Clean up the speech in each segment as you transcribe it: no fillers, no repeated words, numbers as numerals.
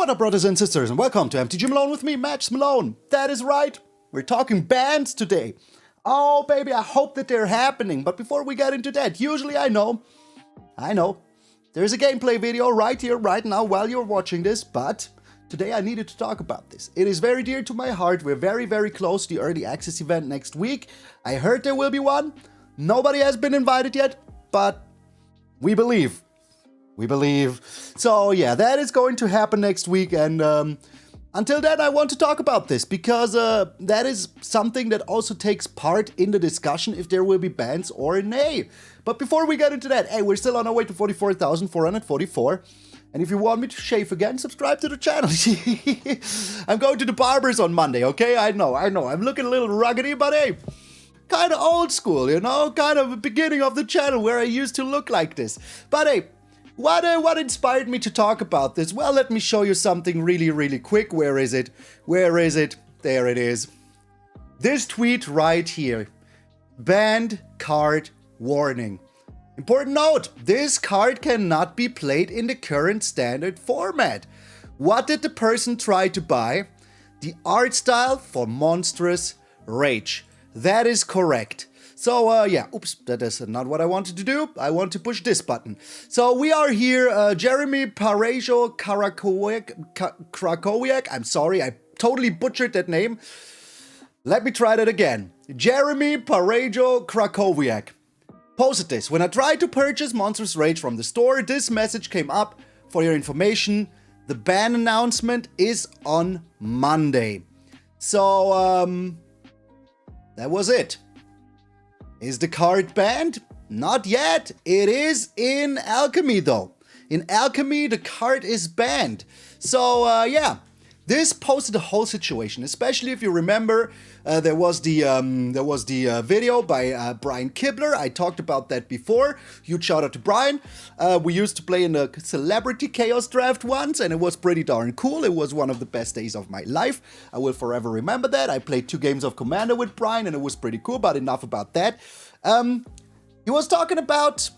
What up, brothers and sisters, and welcome to MTG Malone with me, MTG Malone. That is right, we're talking bans today. Oh, baby, I hope that they're happening. But before we get into that, usually I know, there's a gameplay video right here, right now, while you're watching this, but today I needed to talk about this. It is very dear to my heart. We're very, very close to the early access event next week. I heard there will be one. Nobody has been invited yet, but we believe. So yeah, that is going to happen next week, and until then I want to talk about this because that is something that also takes part in the discussion if there will be bans or nay. But before we get into that, hey, we're still on our way to 44,444. And if you want me to shave again, subscribe to the channel. I'm going to the barbers on Monday, okay? I know. I'm looking a little ruggedy, but hey, kind of old school, you know? Kind of the beginning of the channel where I used to look like this. But hey, what inspired me to talk about this? Well, let me show you something really, really quick. Where is it? There it is. This tweet right here. Banned card warning. Important note, this card cannot be played in the current standard format. What did the person try to buy? The art style for Monstrous Rage. That is correct. So, yeah, oops, that is not what I wanted to do. I want to push this button. So, we are here, Jeremy Parejo Krakowiak. I'm sorry, I totally butchered that name. Let me try that again. Jeremy Parejo Krakowiak posted this. When I tried to purchase Monstrous Rage from the store, this message came up. For your information, the ban announcement is on Monday. So, that was it. Is the card banned? Not yet. It is in Alchemy though. In Alchemy, the card is banned. So yeah, this posted the whole situation. Especially if you remember, there was the video by Brian Kibler. I talked about that before. Huge shout out to Brian. We used to play in a Celebrity Chaos Draft once, and it was pretty darn cool. It was one of the best days of my life. I will forever remember that. I played 2 games of Commander with Brian, and it was pretty cool, but enough about that. He was talking about,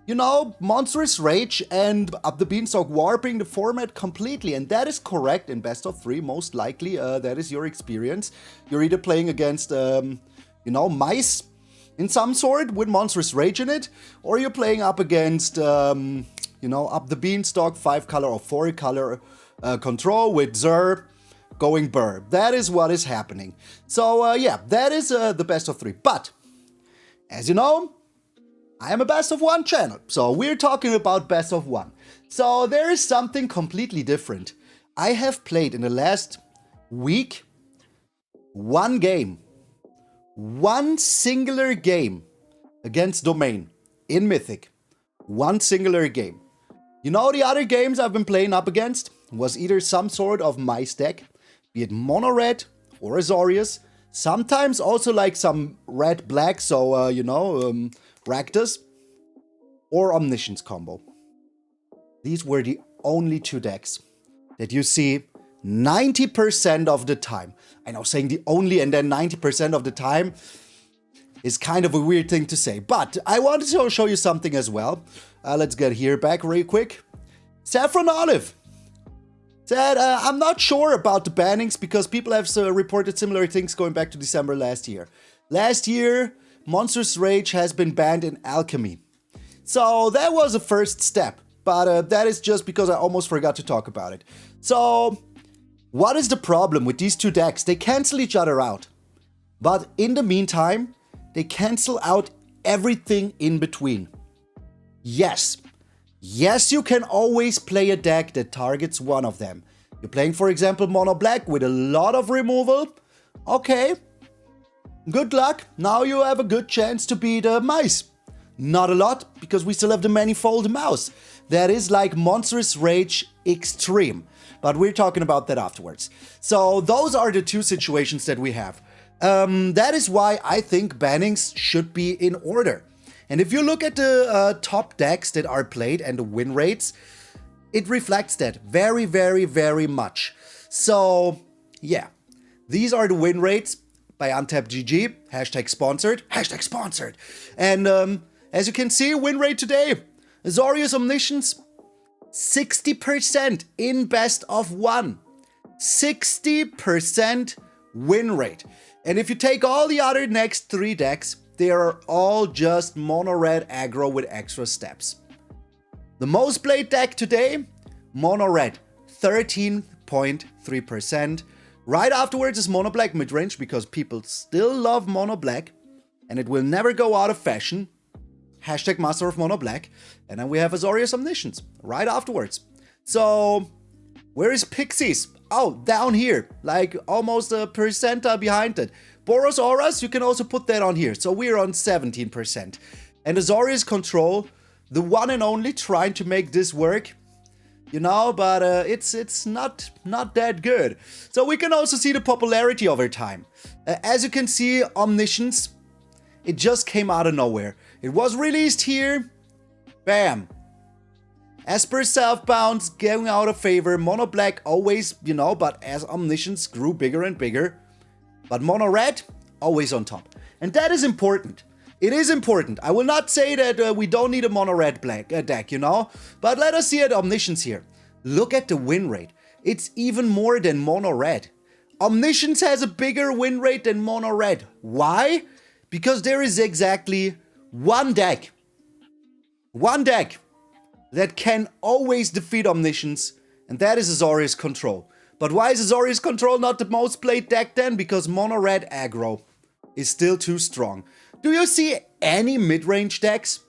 you know, Monstrous Rage and Up the Beanstalk warping the format completely, and that is correct in best of 3, most likely. That is your experience. You're either playing against, you know, mice in some sort with Monstrous Rage in it, or you're playing up against, you know, Up the Beanstalk 5-color or 4-color control with Zer going burr. That is what is happening. So, yeah, that is the best of 3. But, as you know, I am a best of 1 channel, so we're talking about best of 1. So there is something completely different. I have played in the last week 1 game, 1 singular game against Domain in Mythic. 1 singular game. You know, the other games I've been playing up against was either some sort of mice deck, be it mono red or Azorius, sometimes also like some red-black, so you know, Rakdos or Omniscience combo. These were the only 2 decks that you see 90% of the time. I know saying the only and then 90% of the time is kind of a weird thing to say, but I wanted to show you something as well. Let's get here back real quick. Saffron Olive said, I'm not sure about the bannings because people have reported similar things going back to December last year. Last year, Monstrous Rage has been banned in Alchemy. So that was a first step, but that is just because I almost forgot to talk about it. So, what is the problem with these 2 decks? They cancel each other out. But in the meantime, they cancel out everything in between. Yes, you can always play a deck that targets one of them. You're playing, for example, mono black with a lot of removal. Okay. Good luck, now you have a good chance to beat mice. Not a lot, because we still have the manifold mouse. That is like Monstrous Rage Extreme. But we're talking about that afterwards. So those are the 2 situations that we have. That is why I think bannings should be in order. And if you look at the top decks that are played and the win rates, it reflects that very, very, very much. So, yeah, these are the win rates by MtgA, #sponsored. And as you can see, win rate today, Azorius Omniscience, 60% in best of 1. 60% win rate. And if you take all the other next 3 decks, they are all just mono red aggro with extra steps. The most played deck today, mono red, 13.3%. Right afterwards is mono black midrange because people still love mono black and it will never go out of fashion. Hashtag master of mono black. And then we have Azorius Omniscience right afterwards. So where is Pixies? Oh, down here, like almost a percentile behind it. Boros Auras, you can also put that on here. So we're on 17%. And Azorius Control, the one and only, trying to make this work. You know, but it's not that good. So we can also see the popularity over time. As you can see, Omniscience, it just came out of nowhere. It was released here. Bam. Esper Selfbound's getting out of favor. Mono Black always, you know, but as Omniscience grew bigger and bigger. But Mono Red, always on top. And that is important. It is important. I will not say that we don't need a Mono Red black deck, you know. But let us see at Omniscience here. Look at the win rate. It's even more than Mono Red. Omniscience has a bigger win rate than Mono Red. Why? Because there is exactly one deck that can always defeat Omniscience, and that is Azorius Control. But why is Azorius Control not the most played deck then? Because Mono Red aggro is still too strong. Do you see any mid-range decks?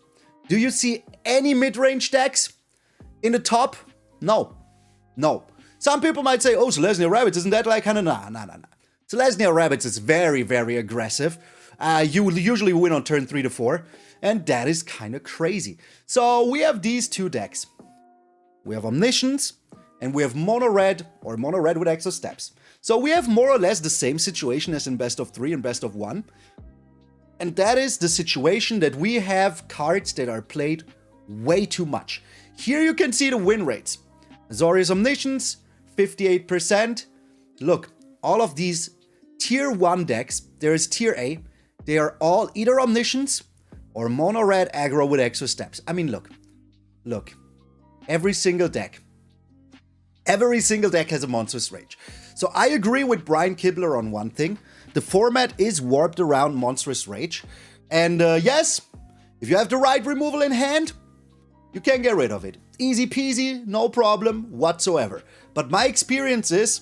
Do you see any mid-range decks in the top? No. No. Some people might say, oh, Selesnya Rabbits, isn't that like kind of... Nah. Selesnya Rabbits is very, very aggressive. You will usually win on turn 3 to 4. And that is kind of crazy. So we have these 2 decks. We have Omniscience and we have Mono Red or Mono Red with extra steps. So we have more or less the same situation as in best of 3 and best of 1. And that is the situation that we have cards that are played way too much. Here you can see the win rates. Azorius Omniscience, 58%. Look, all of these tier 1 decks, there is tier A. They are all either Omniscience or Mono Red aggro with extra steps. I mean, look. Every single deck has a monstrous rage. So I agree with Brian Kibler on one thing. The format is warped around monstrous rage. And yes, if you have the right removal in hand, you can get rid of it. Easy peasy, no problem whatsoever. But my experience is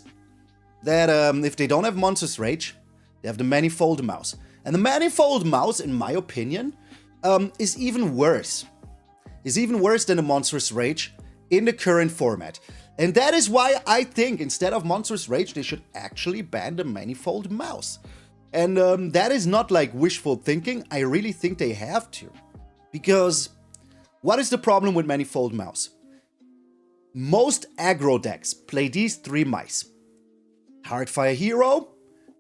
that if they don't have monstrous rage, they have the manifold mouse. And the manifold mouse, in my opinion, is even worse. Is even worse than the monstrous rage in the current format. And that is why I think instead of monstrous rage, they should actually ban the manifold mouse. And that is not like wishful thinking. I really think they have to. Because what is the problem with manifold mouse? Most aggro decks play these 3 mice. Heartfire Hero,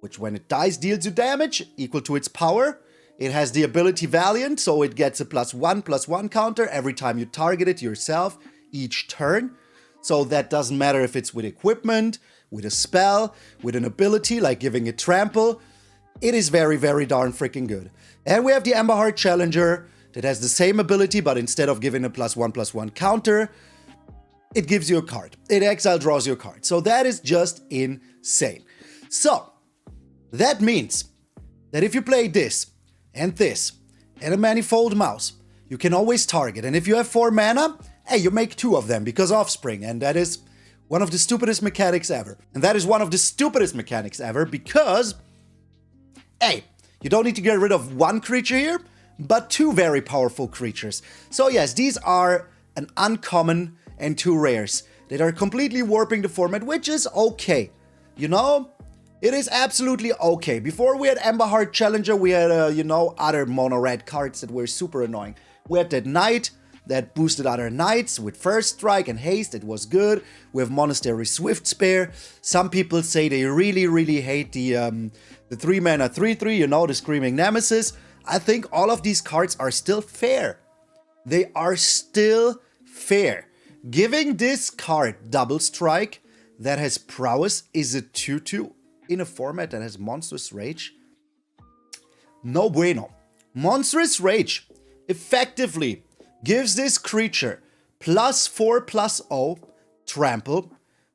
which when it dies deals you damage equal to its power. It has the ability Valiant, so it gets a +1/+1 counter every time you target it yourself each turn. So that doesn't matter if it's with equipment, with a spell, with an ability like giving it trample. It is very, very darn freaking good. And we have the Emberheart Challenger that has the same ability, but instead of giving a +1/+1 counter, it gives you a card. It exile draws you a card. So that is just insane. So that means that if you play this and a manifold mouse, you can always target. And if you have 4 mana, hey, you make 2 of them because Offspring. And that is one of the stupidest mechanics ever. And that is one of the stupidest mechanics ever because, hey, you don't need to get rid of 1 creature here, but 2 very powerful creatures. So yes, these are an uncommon and 2 rares that are completely warping the format, which is okay. You know? It is absolutely okay. Before we had Emberheart Challenger, we had, other mono-red cards that were super annoying. We had that Knight that boosted other Knights with First Strike and Haste. It was good. We have Monastery Swift Spear. Some people say they really, really hate the 3-mana 3/3, you know, the Screaming Nemesis. I think all of these cards are still fair. They are still fair. Giving this card Double Strike that has Prowess is a 2/2 in a format that has Monstrous Rage? No bueno. Monstrous Rage effectively gives this creature +4/+0 trample,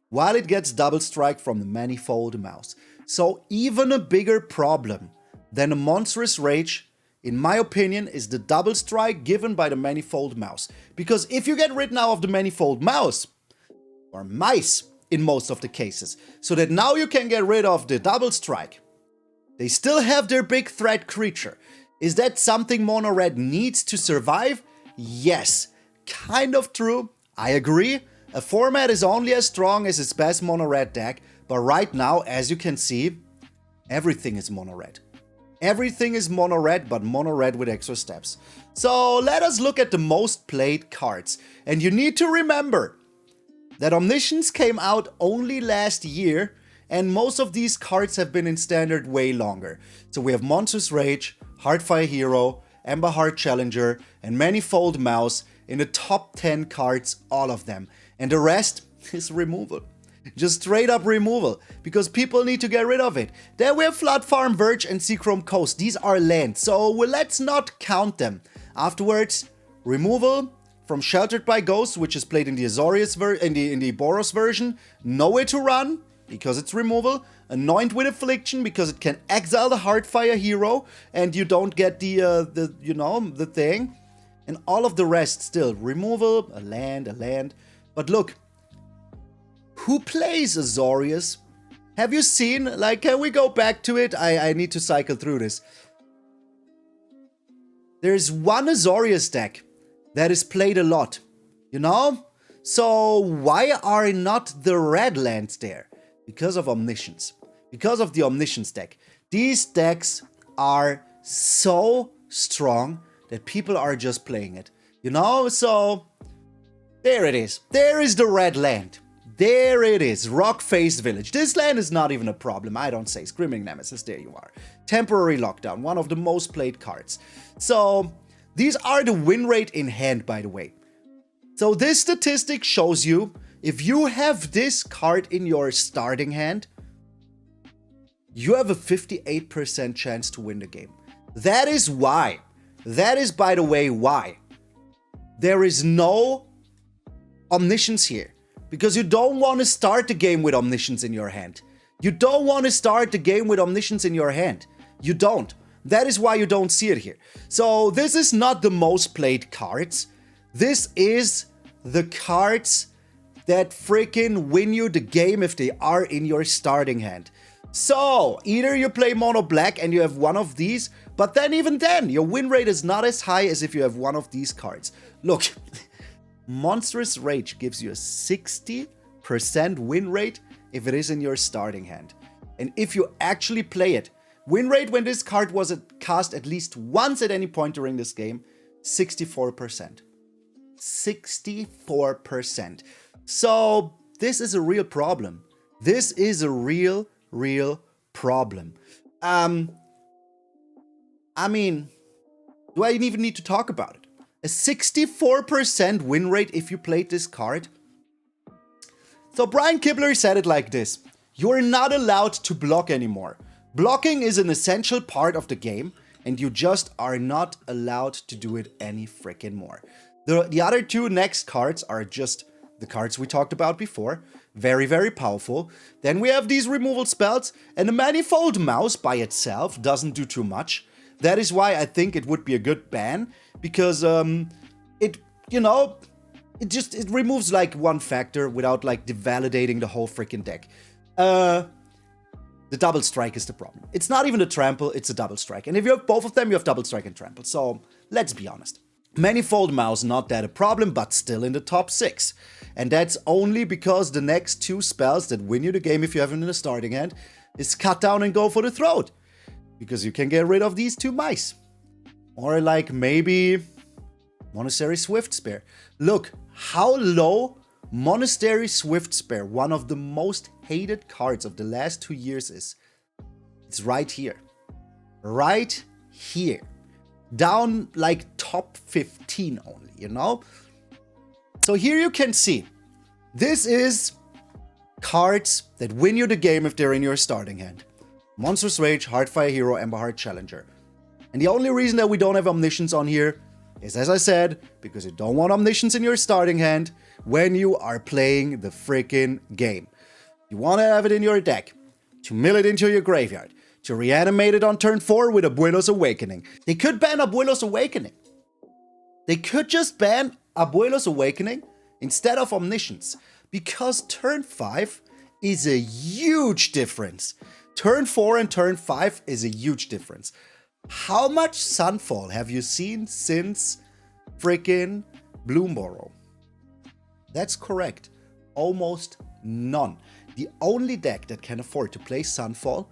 while it gets double strike from the manifold mouse. So even a bigger problem than a monstrous rage, in my opinion, is the double strike given by the manifold mouse. Because if you get rid now of the manifold mouse, or mice in most of the cases, so that now you can get rid of the double strike, they still have their big threat creature. Is that something mono red needs to survive? Yes, kind of true. I agree. A format is only as strong as its best mono red deck, but right now, as you can see, everything is mono red. Everything is mono red, but mono red with extra steps. So let us look at the most played cards. And you need to remember that Omniscience came out only last year, and most of these cards have been in standard way longer. So we have Monstrous Rage, Heartfire Hero, Ember Heart Challenger, and Manifold Mouse in the top 10 cards, all of them. And the rest is removal. Just straight up removal, because people need to get rid of it. Then we have Flood Farm, Verge, and Seachrome Coast. These are lands, so let's not count them. Afterwards, removal from Sheltered by Ghosts, which is played in the Azorius in the Boros version. Nowhere to Run, because it's removal. Anoint with Affliction, because it can exile the Heartfire Hero, and you don't get the thing. And all of the rest still removal, a land. But look, who plays Azorius? Have you seen? Like, can we go back to it? I need to cycle through this. There's one Azorius deck that is played a lot, you know? So why are not the red lands there? Because of Omniscience. Because of the Omniscience deck. These decks are so strong that people are just playing it, you know? So there it is. There is the red land. There it is, Rock-Faced Village. This land is not even a problem, I don't say. Screaming Nemesis, there you are. Temporary Lockdown, one of the most played cards. So, these are the win rate in hand, by the way. So this statistic shows you, if you have this card in your starting hand, you have a 58% chance to win the game. That is why. That is, by the way, why. There is no Omniscience here. Because you don't want to start the game with Omniscience in your hand. You don't want to start the game with Omniscience in your hand. You don't. That is why you don't see it here. So this is not the most played cards. This is the cards that freaking win you the game if they are in your starting hand. So either you play mono black and you have one of these, but then even then, your win rate is not as high as if you have one of these cards. Look. Monstrous Rage gives you a 60% win rate if it is in your starting hand. And if you actually play it, win rate when this card was cast at least once at any point during this game, 64%. 64%. So this is a real problem. This is a real problem. I mean, do I even need to talk about it? A 64% win rate if you played this card. So Brian Kibler said it like this. You're not allowed to block anymore. Blocking is an essential part of the game, and you just are not allowed to do it any frickin' more. The other two next cards are just the cards we talked about before. Very powerful. Then we have these removal spells, and the Manifold Mouse by itself doesn't do too much. That is why I think it would be a good ban, because it removes like one factor without like devalidating the whole freaking deck. The double strike is the problem. It's not even a trample, it's a double strike. And if you have both of them, you have double strike and trample. So let's be honest. Manifold Mouse, not that a problem, but still in the top 6. And that's only because the next two spells that win you the game if you have them in the starting hand is Cut Down and Go for the Throat. Because you can get rid of these two mice. Or like maybe Monastery Swift Spear. Look how low Monastery Swift Spear, one of the most hated cards of the last 2 years is. It's right here. Right here. Down like top 15 only, you know? So here you can see. This is cards that win you the game if they're in your starting hand. Monstrous Rage, Heartfire Hero, Ember Heart Challenger. And the only reason that we don't have Omniscience on here, is, as I said, because you don't want Omniscience in your starting hand when you are playing the freaking game. You want to have it in your deck to mill it into your graveyard, to reanimate it on turn 4 with Abuelo's Awakening. They could ban Abuelo's Awakening. They could just ban Abuelo's Awakening instead of Omniscience, because turn 5 is a huge difference. Turn 4 and turn 5 is a huge difference. How much Sunfall have you seen since freaking Bloomborough? That's correct. Almost none. The only deck that can afford to play Sunfall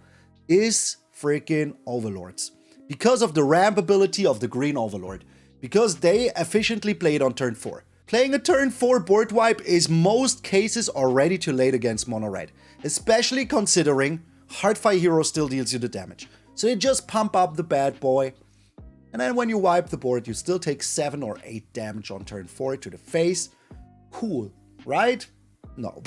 is freaking Overlords. Because of the ramp ability of the green Overlord. Because they efficiently play it on turn 4. Playing a turn 4 board wipe is most cases already too late against mono red. Especially considering Heartfire Hero still deals you the damage. So you just pump up the bad boy. And then when you wipe the board, you still take 7 or 8 damage on turn 4 to the face. Cool, right? No.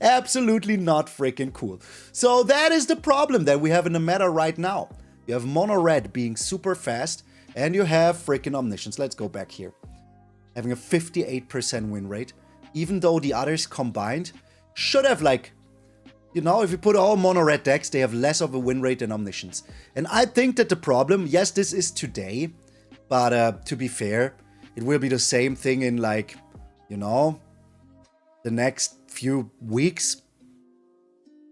Absolutely not freaking cool. So that is the problem that we have in the meta right now. You have mono red being super fast, and you have freaking Omniscience. Let's go back here. Having a 58% win rate, even though the others combined should have, like, you know, if you put all mono red decks, they have less of a win rate than Omniscience. And I think that the problem, yes, this is today, but to be fair, it will be the same thing in, like, you know, the next few weeks.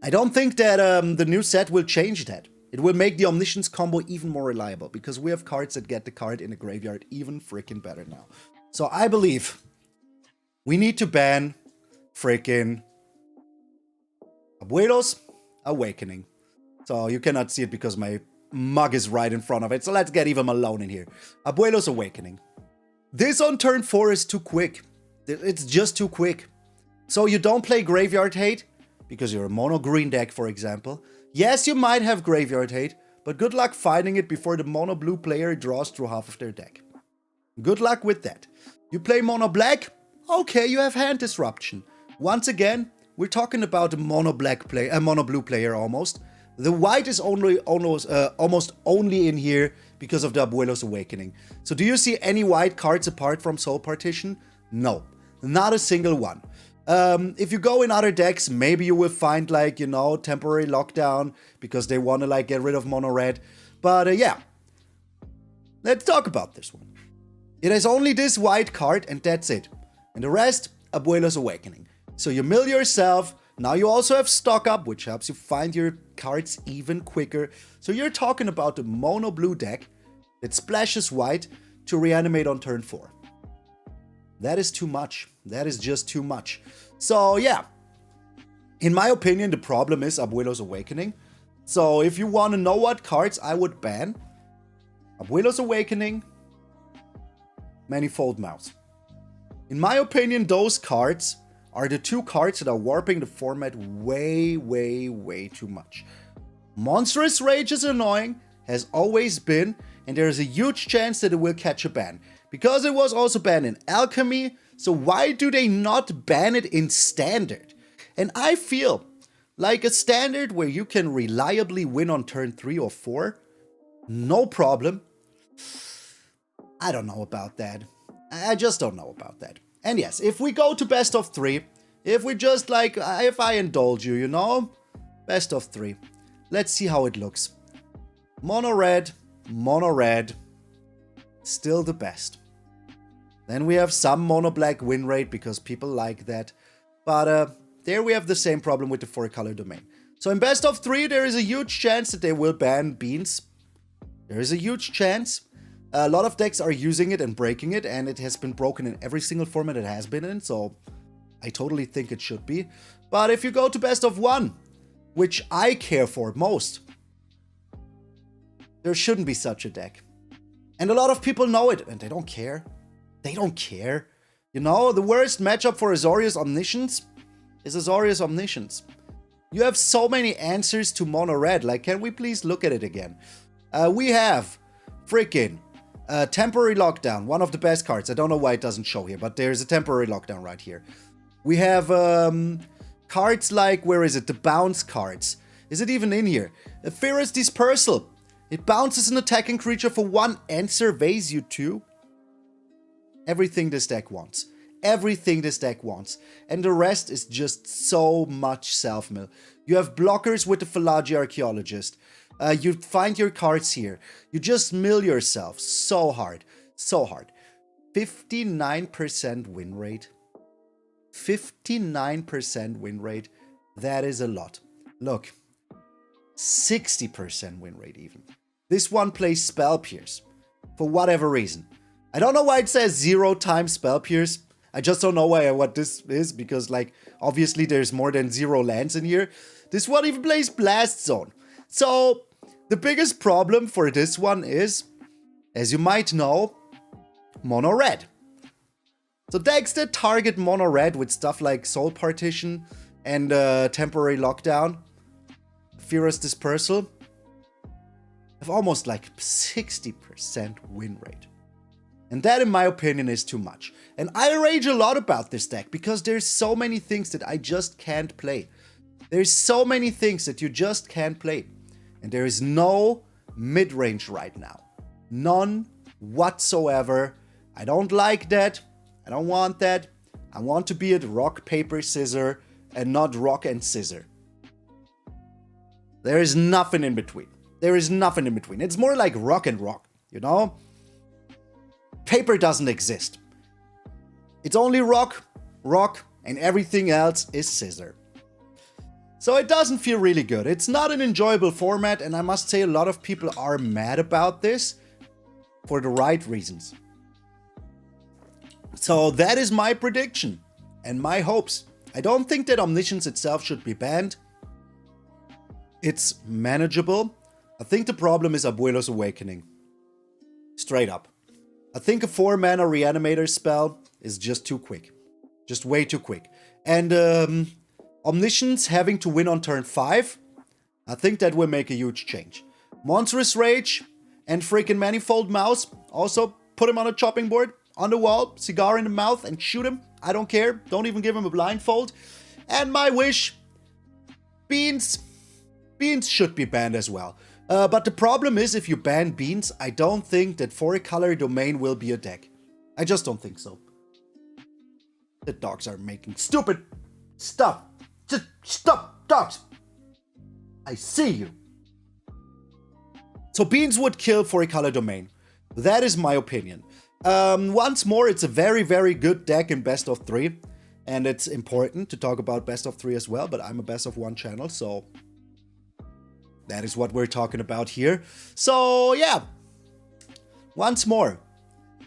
I don't think that the new set will change that. It will make the Omniscience combo even more reliable, because we have cards that get the card in the graveyard even freaking better now. So I believe we need to ban freaking Abuelo's Awakening. So you cannot see it because my mug is right in front of it. So let's get even Malone in here. Abuelo's Awakening. This on turn 4 is too quick. It's just too quick. So you don't play Graveyard Hate because you're a mono green deck, for example. Yes, you might have Graveyard Hate, but good luck finding it before the mono blue player draws through half of their deck. Good luck with that. You play mono black? Okay, you have hand disruption. Once again, we're talking about a mono black player, a mono blue player almost. The white is almost only in here because of the Abuelo's Awakening. So do you see any white cards apart from Soul Partition? No, not a single one. If you go in other decks, maybe you will find, like, you know, Temporary Lockdown because they want to, like, get rid of mono red. But yeah, let's talk about this one. It has only this white card and that's it. And the rest, Abuelo's Awakening. So you mill yourself. Now you also have stock up, which helps you find your cards even quicker. So you're talking about a mono blue deck that splashes white to reanimate on turn 4. That is too much. That is just too much. So yeah, in my opinion, the problem is Abuelo's Awakening. So if you want to know what cards I would ban, Abuelo's Awakening, Manifold Mouse. In my opinion, those cards are the two cards that are warping the format way, way, way too much. Monstrous Rage is annoying, has always been, and there is a huge chance that it will catch a ban. Because it was also banned in Alchemy, so why do they not ban it in Standard? And I feel like a Standard where you can reliably win on turn 3 or 4, no problem. I don't know about that. I just don't know about that. And yes, if we go to best of 3, if we just, like, if I indulge you, you know, best of 3. Let's see how it looks. Mono red, still the best. Then we have some mono black win rate because people like that. But there we have the same problem with the 4-color domain. So in best of 3, there is a huge chance that they will ban beans. There is a huge chance. A lot of decks are using it and breaking it, and it has been broken in every single format it has been in, so I totally think it should be. But if you go to best of 1, which I care for most, there shouldn't be such a deck. And a lot of people know it, and they don't care. They don't care. You know, the worst matchup for Azorius Omniscience is Azorius Omniscience. You have so many answers to mono red. Like, can we please look at it again? We have freaking Temporary Lockdown, one of the best cards. I don't know why it doesn't show here, but there's a Temporary Lockdown right here. We have cards like, where is it? The bounce cards. Is it even in here? Ferrous Dispersal. It bounces an attacking creature for 1 and surveys you 2. Everything this deck wants. Everything this deck wants. And the rest is just so much self-mill. You have blockers with the Philology Archaeologist. You find your cards here. You just mill yourself so hard. So hard. 59% win rate. 59% win rate. That is a lot. Look. 60% win rate even. This one plays Spell Pierce. For whatever reason. I don't know why it says 0 times Spell Pierce. I just don't know what this is, because, like, obviously there's more than 0 lands in here. This one even plays Blast Zone. So, the biggest problem for this one is, as you might know, mono red. So decks that target mono red with stuff like Soul Partition and Temporary Lockdown, Furious Dispersal, have almost like 60% win rate. And that, in my opinion, is too much. And I rage a lot about this deck because there's so many things that I just can't play. There's so many things that you just can't play. And there is no mid-range right now. None whatsoever. I don't like that. I don't want that. I want to be at rock, paper, scissor and not rock and scissor. There is nothing in between. There is nothing in between. It's more like rock and rock, you know? Paper doesn't exist. It's only rock, rock, and everything else is scissor. So it doesn't feel really good. It's not an enjoyable format, and I must say a lot of people are mad about this for the right reasons. So that is my prediction and my hopes. I don't think that Omniscience itself should be banned. It's manageable. I think the problem is Abuelo's Awakening. Straight up. I think a 4-mana Reanimator spell is just too quick. Just way too quick. And Omniscience having to win on turn 5, I think that will make a huge change. Monstrous Rage and freaking Manifold Mouse, also put him on a chopping board, on the wall, cigar in the mouth and shoot him. I don't care. Don't even give him a blindfold. And my wish, Beans. Beans should be banned as well. But the problem is, if you ban Beans, I don't think that 4-color Domain will be a deck. I just don't think so. The dogs are making stupid stuff. Just stop, dogs. I see you. So Beans would kill 4-color Domain. That is my opinion. Once more, it's a very, very good deck in best of 3. And it's important to talk about best of 3 as well, but I'm a best of 1 channel, so that is what we're talking about here. So, yeah. Once more,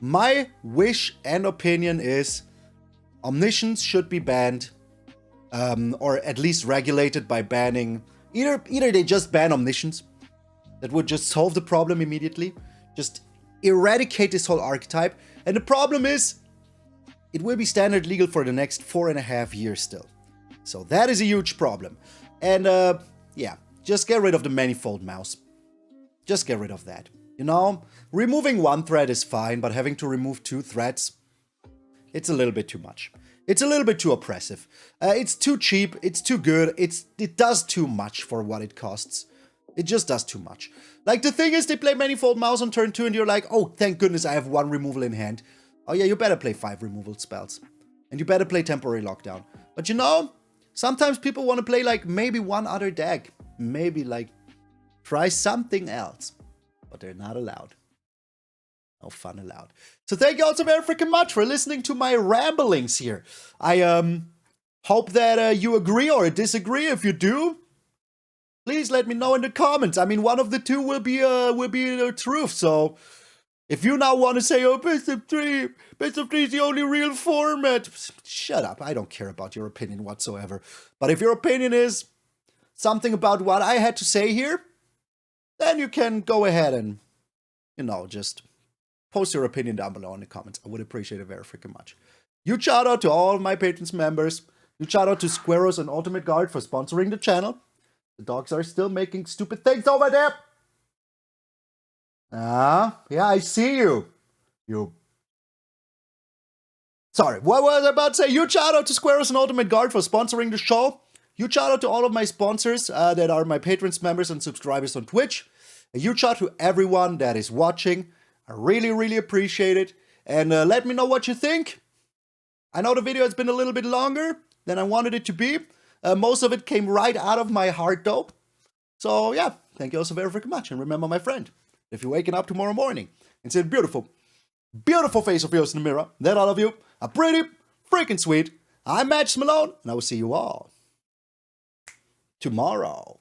my wish and opinion is Omniscience should be banned, or at least regulated by banning. Either they just ban Omniscience, that would just solve the problem immediately, just eradicate this whole archetype. And the problem is, it will be standard legal for the next 4.5 years still. So that is a huge problem. And yeah, just get rid of the Manifold Mouse. Just get rid of that. You know, removing 1 threat is fine, but having to remove 2 threats, it's a little bit too much. It's a little bit too oppressive. It's too cheap, it's too good, it does too much for what it costs. It just does too much. Like, the thing is, they play Manifold Mouse on turn 2 and you're like, oh, thank goodness I have 1 removal in hand. Oh yeah, you better play 5 removal spells. And you better play Temporary Lockdown. But you know, sometimes people want to play like maybe one other deck. Maybe like try something else. But they're not allowed. No fun allowed. So thank you all so very freaking much for listening to my ramblings here. I hope that you agree or disagree. If you do, please let me know in the comments. I mean, one of the two will be the truth. So if you now want to say, oh, best of 3 is the only real format, shut up. I don't care about your opinion whatsoever. But if your opinion is something about what I had to say here, then you can go ahead and, you know, just post your opinion down below in the comments. I would appreciate it very freaking much. Huge shout out to all of my patrons members. Huge shout out to Squaros and Ultimate Guard for sponsoring the channel. The dogs are still making stupid things over there. Yeah, I see you. Sorry, what was I about to say? Huge shout out to Squaros and Ultimate Guard for sponsoring the show. Huge shout out to all of my sponsors that are my patrons, members, and subscribers on Twitch. A huge shout to everyone that is watching. I really, really appreciate it. And let me know what you think. I know the video has been a little bit longer than I wanted it to be. Most of it came right out of my heart though. So yeah, thank you all so very, very much. And remember, my friend, if you're waking up tomorrow morning and see a beautiful, beautiful face of yours in the mirror, then all of you are pretty freaking sweet. I'm MTG Malone, and I will see you all tomorrow.